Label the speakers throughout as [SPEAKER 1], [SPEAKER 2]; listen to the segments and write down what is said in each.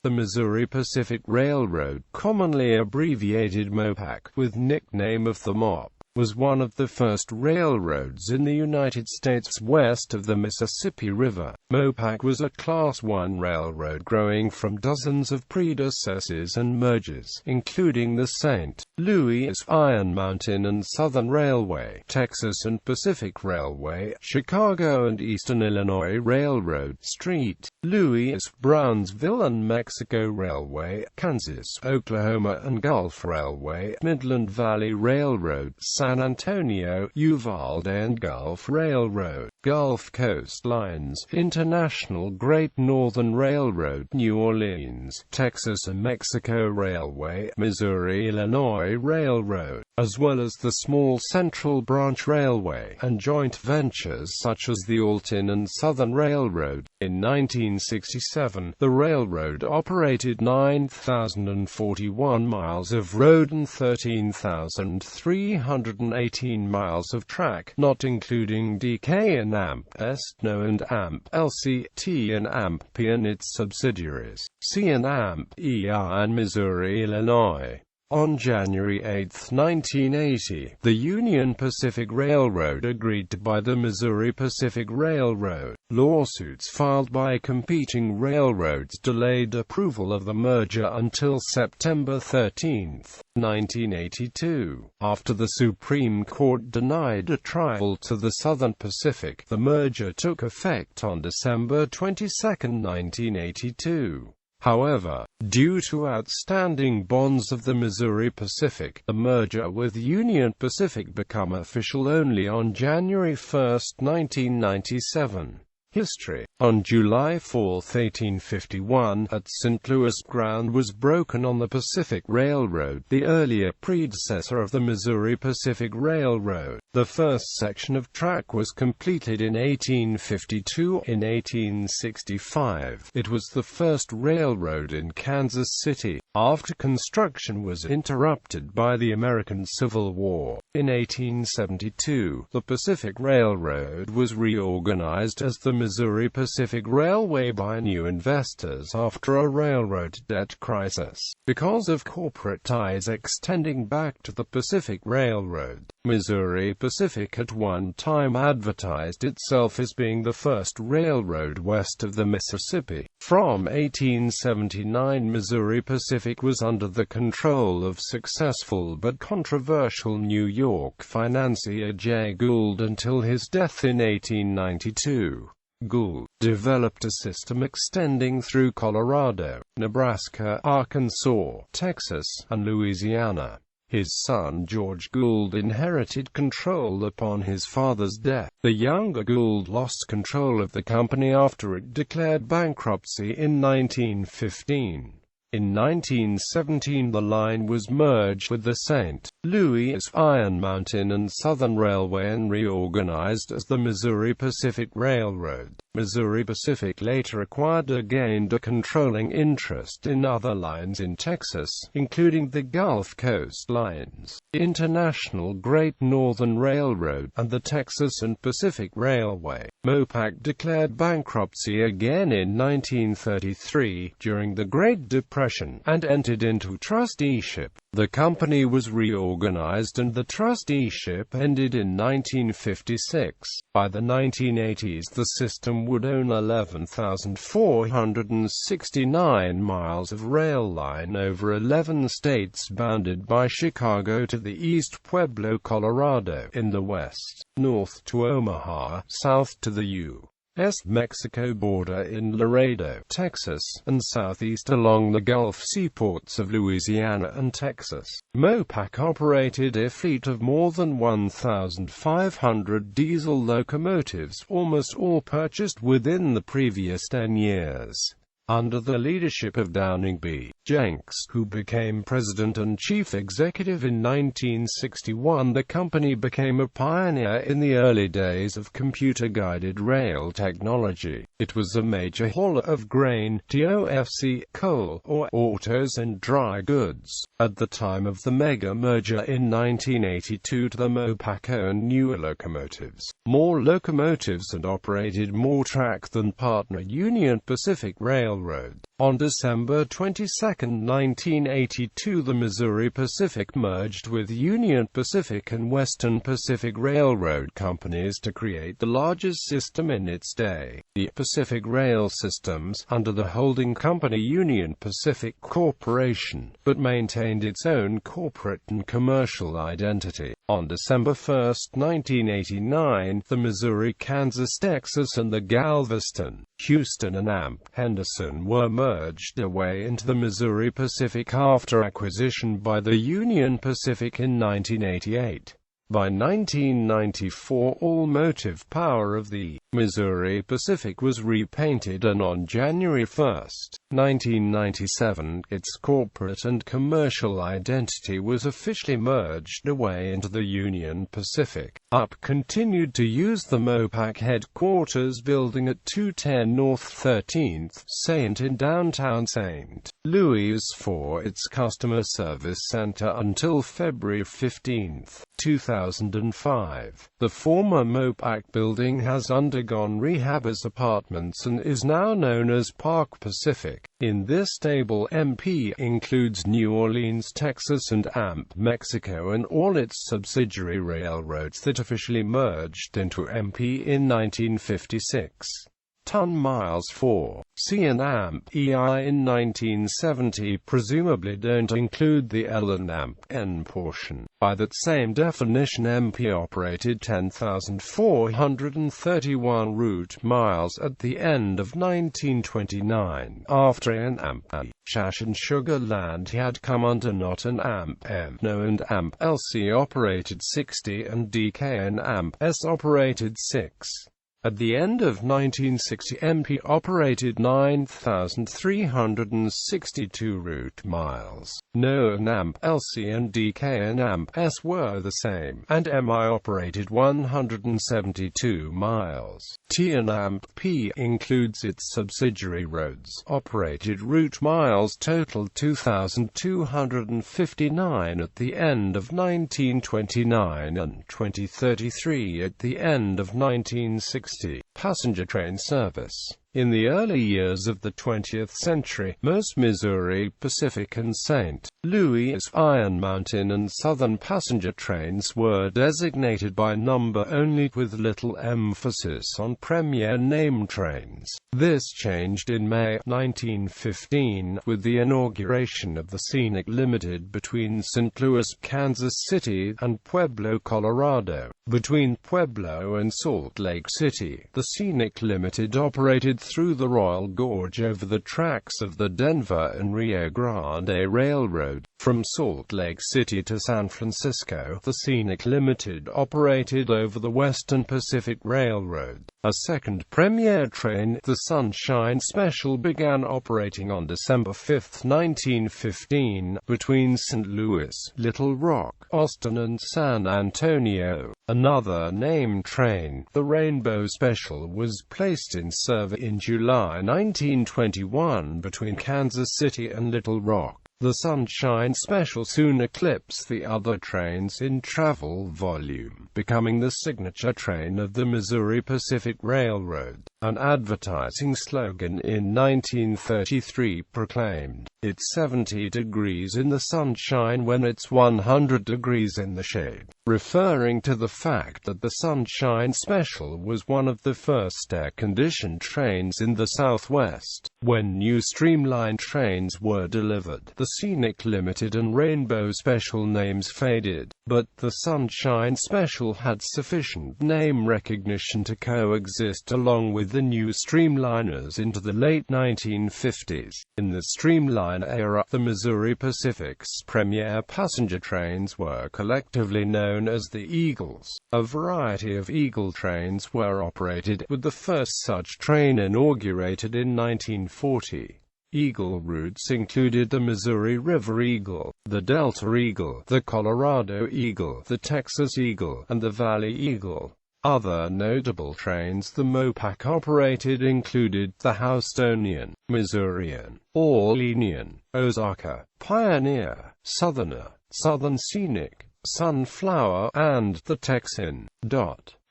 [SPEAKER 1] The Missouri Pacific Railroad, commonly abbreviated MoPac, with nickname of the Mop, was one of the first railroads in the United States west of the Mississippi River. MoPac was a Class I railroad growing from dozens of predecessors and mergers, including the St. Louis, Iron Mountain and Southern Railway, Texas and Pacific Railway, Chicago and Eastern Illinois Railroad, St. Louis, Brownsville and Mexico Railway, Kansas, Oklahoma and Gulf Railway, Midland Valley Railroad, San Antonio, Uvalde and Gulf Railroad, Gulf Coast Lines, International Great Northern Railroad, New Orleans, Texas and Mexico Railway, Missouri-Illinois Railroad, as well as the small Central Branch Railway, and joint ventures such as the Alton and Southern Railroad. In 1967, the railroad operated 9,041 miles of road and 13,318 miles of track, not including DK and AMP, SNO and AMP, LCT and AMP-P and its subsidiaries, C and AMP-ER and Missouri-Illinois. On January 8, 1980, the Union Pacific Railroad agreed to buy the Missouri Pacific Railroad. Lawsuits filed by competing railroads delayed approval of the merger until September 13, 1982. After the Supreme Court denied a trial to the Southern Pacific, the merger took effect on December 22, 1982. However, due to outstanding bonds of the Missouri Pacific, the merger with Union Pacific became official only on January 1, 1997. History. On July 4, 1851, at St. Louis, ground was broken on the Pacific Railroad, the earlier predecessor of the Missouri Pacific Railroad. The first section of track was completed in 1852. In 1865, it was the first railroad in Kansas City, after construction was interrupted by the American Civil War. In 1872, the Pacific Railroad was reorganized as the Missouri Pacific Railway by new investors after a railroad debt crisis. Because of corporate ties extending back to the Pacific Railroad, Missouri Pacific at one time advertised itself as being the first railroad west of the Mississippi. From 1879, Missouri Pacific was under the control of successful but controversial New York financier Jay Gould until his death in 1892. Gould developed a system extending through Colorado, Nebraska, Arkansas, Texas, and Louisiana. His son George Gould inherited control upon his father's death. The younger Gould lost control of the company after it declared bankruptcy in 1915. In 1917, the line was merged with the St. Louis, Iron Mountain and Southern Railway and reorganized as the Missouri Pacific Railroad. Missouri Pacific later gained a controlling interest in other lines in Texas, including the Gulf Coast Lines, International Great Northern Railroad, and the Texas and Pacific Railway. MoPac declared bankruptcy again in 1933, during the Great Depression, and entered into trusteeship. The company was reorganized and the trusteeship ended in 1956. By the 1980s, the system would own 11,469 miles of rail line over 11 states, bounded by Chicago to the east, Pueblo, Colorado in the west, north to Omaha, south to the U.S. Mexico border in Laredo, Texas, and southeast along the Gulf seaports of Louisiana and Texas. MoPac operated a fleet of more than 1,500 diesel locomotives, almost all purchased within the previous 10 years. Under the leadership of Downing B. Jenks, who became president and chief executive in 1961, the company became a pioneer in the early days of computer-guided rail technology. It was a major hauler of grain, TOFC, coal, or autos and dry goods. At the time of the mega merger in 1982, the MoPac owned newer locomotives, more locomotives and operated more track than partner Union Pacific Railroad. On December 22, 1982, the Missouri Pacific merged with Union Pacific and Western Pacific Railroad companies to create the largest system in its day, the Pacific Rail Systems, under the holding company Union Pacific Corporation, but maintained its own corporate and commercial identity. On December 1, 1989, the Missouri, Kansas, Texas, and the Galveston, Houston, and Amp, Henderson were merged away into the Missouri Pacific after acquisition by the Union Pacific in 1988. By 1994, all motive power of the Missouri Pacific was repainted, and on January 1, 1997, its corporate and commercial identity was officially merged away into the Union Pacific. UP continued to use the MoPac headquarters building at 210 North 13th St. in downtown St. Louis for its customer service center until February 15, 2005. The former MoPac building has undergone rehab as apartments and is now known as Park Pacific. In this table, MP includes New Orleans, Texas, and Amp, Mexico, and all its subsidiary railroads that officially merged into MP in 1956. Ton-miles for C and Amp EI in 1970 presumably don't include the L and Amp N portion. By that same definition, MP operated 10,431 route miles at the end of 1929, after an Amp Shash and Sugar Land had come under not an Amp M No and Amp LC operated 60 and DK and Amp S operated 6. At the end of 1960, MP operated 9,362 route miles. No and Amp LC and DK and Amp S were the same, and MI operated 172 miles. T and Amp P includes its subsidiary roads. Operated route miles totaled 2,259 at the end of 1929 and 2033 at the end of 1960. Passenger train service. In the early years of the 20th century, most Missouri Pacific and St. Louis, Iron Mountain, and Southern passenger trains were designated by number only, with little emphasis on premier name trains. This changed in May 1915 with the inauguration of the Scenic Limited between St. Louis, Kansas City, and Pueblo, Colorado. Between Pueblo and Salt Lake City, the Scenic Limited operated through the Royal Gorge over the tracks of the Denver and Rio Grande Railroad. From Salt Lake City to San Francisco, the Scenic Limited operated over the Western Pacific Railroad. A second premier train, the Sunshine Special, began operating on December 5, 1915, between St. Louis, Little Rock, Austin, and San Antonio. Another name train, the Rainbow Special, was placed in service in July 1921 between Kansas City and Little Rock. The Sunshine Special soon eclipsed the other trains in travel volume, becoming the signature train of the Missouri Pacific Railroad. An advertising slogan in 1933 proclaimed, "It's 70 degrees in the sunshine when it's 100 degrees in the shade," referring to the fact that the Sunshine Special was one of the first air-conditioned trains in the Southwest. When new streamlined trains were delivered, the Scenic Limited and Rainbow Special names faded, but the Sunshine Special had sufficient name recognition to coexist along with the new streamliners into the late 1950s. In the streamline era, the Missouri Pacific's premier passenger trains were collectively known as the Eagles. A variety of Eagle trains were operated, with the first such train inaugurated in 1940. Eagle routes included the Missouri River Eagle, the Delta Eagle, the Colorado Eagle, the Texas Eagle, and the Valley Eagle. Other notable trains the MoPac operated included the Houstonian, Missourian, Orleanian, Osaka, Pioneer, Southerner, Southern Scenic, Sunflower, and the Texan.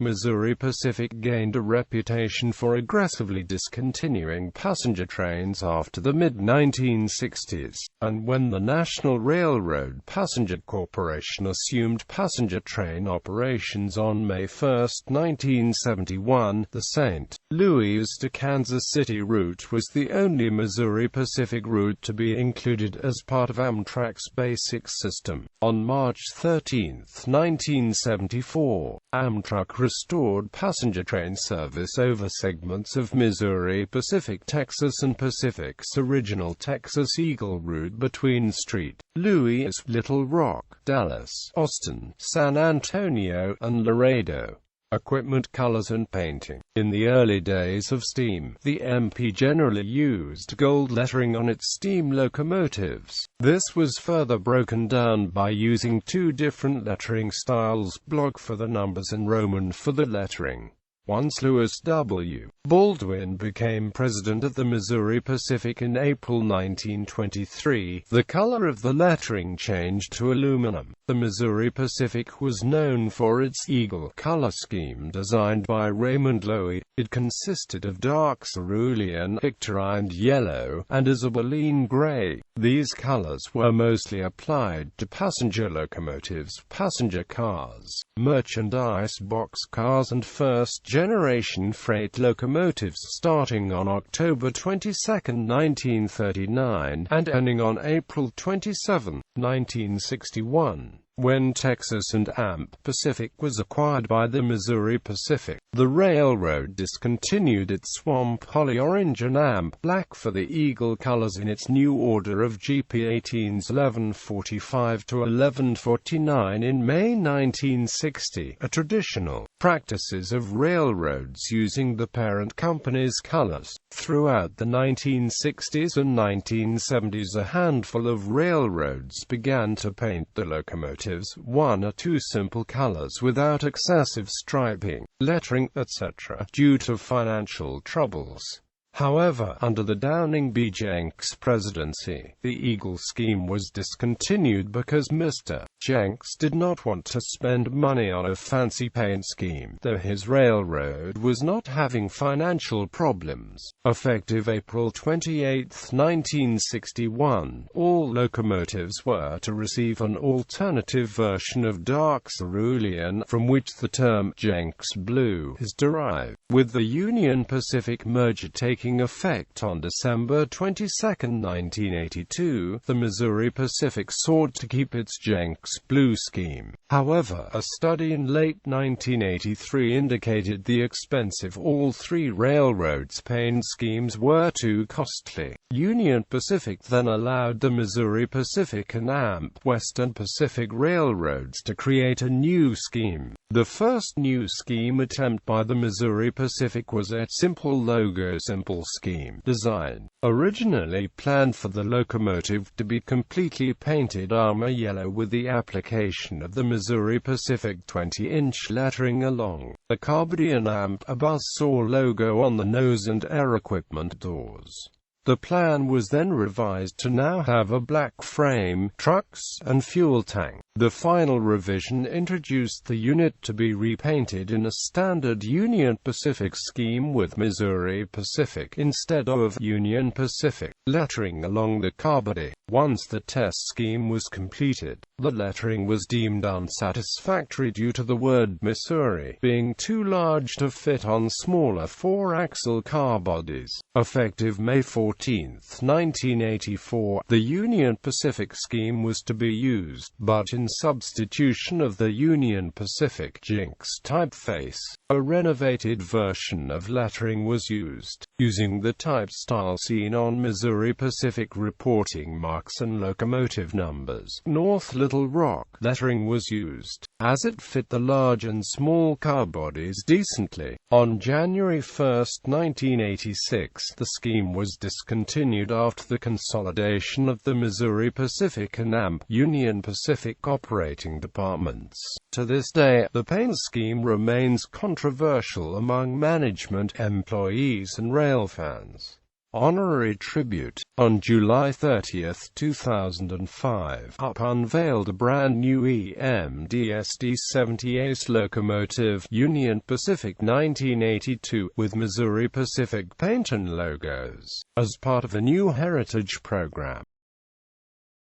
[SPEAKER 1] Missouri Pacific gained a reputation for aggressively discontinuing passenger trains after the mid-1960s, and when the National Railroad Passenger Corporation assumed passenger train operations on May 1, 1971, the St. Louis to Kansas City route was the only Missouri Pacific route to be included as part of Amtrak's basic system. On March 13, 1974, Amtrak restored passenger train service over segments of Missouri Pacific Texas and Pacific's original Texas Eagle route between St. Louis, Little Rock, Dallas, Austin, San Antonio, and Laredo. Equipment, colors and painting. In the early days of steam, the MP generally used gold lettering on its steam locomotives. This was further broken down by using two different lettering styles, block for the numbers and Roman for the lettering. Once Lewis W. Baldwin became president of the Missouri Pacific in April 1923, the color of the lettering changed to aluminum. The Missouri Pacific was known for its Eagle color scheme designed by Raymond Loewy. It consisted of dark cerulean, icterined yellow, and isabelline gray. These colors were mostly applied to passenger locomotives, passenger cars, merchandise box cars and first-generation freight locomotives starting on October 22, 1939, and ending on April 27, 1961. When Texas and Amp Pacific was acquired by the Missouri Pacific, the railroad discontinued its Swamp Holly Orange and Amp Black for the Eagle colors in its new order of GP18s 1145 to 1149 in May 1960. A traditional practices of railroads using the parent company's colors. Throughout the 1960s and 1970s, a handful of railroads began to paint the locomotives one or two simple colors without excessive striping, lettering, etc., due to financial troubles. However, under the Downing B. Jenks presidency, the Eagle scheme was discontinued because Mr. Jenks did not want to spend money on a fancy paint scheme, though his railroad was not having financial problems. Effective April 28, 1961, all locomotives were to receive an alternative version of dark cerulean, from which the term Jenks Blue is derived, with the Union Pacific merger taking effect on December 22, 1982, the Missouri Pacific sought to keep its Jenks Blue scheme. However, a study in late 1983 indicated the expensive all three railroads' paint schemes were too costly. Union Pacific then allowed the Missouri Pacific and Amp Western Pacific Railroads to create a new scheme. The first new scheme attempt by the Missouri Pacific was a simple logo simple scheme design, originally planned for the locomotive to be completely painted armor yellow with the application of the Missouri Pacific 20-inch lettering along the carbody and Amp a buzzsaw logo on the nose and air equipment doors. The plan was then revised to now have a black frame, trucks, and fuel tank. The final revision introduced the unit to be repainted in a standard Union Pacific scheme with Missouri Pacific instead of Union Pacific lettering along the carbody. Once the test scheme was completed, the lettering was deemed unsatisfactory due to the word Missouri being too large to fit on smaller four-axle car bodies. Effective May 14, 1984, the Union Pacific scheme was to be used, but in substitution of the Union Pacific Jenks typeface, a renovated version of lettering was used, using the type style seen on Missouri Pacific reporting marks and locomotive numbers. North Little Rock lettering was used, as it fit the large and small car bodies decently. On January 1, 1986, the scheme was discontinued after the consolidation of the Missouri Pacific and Amp Union Pacific operating departments. To this day, the paint scheme remains controversial among management, employees and rail fans. Honorary tribute. On July 30, 2005, UP unveiled a brand new EMDSD-70 locomotive, Union Pacific 1982, with Missouri Pacific paint and logos, as part of a new heritage program.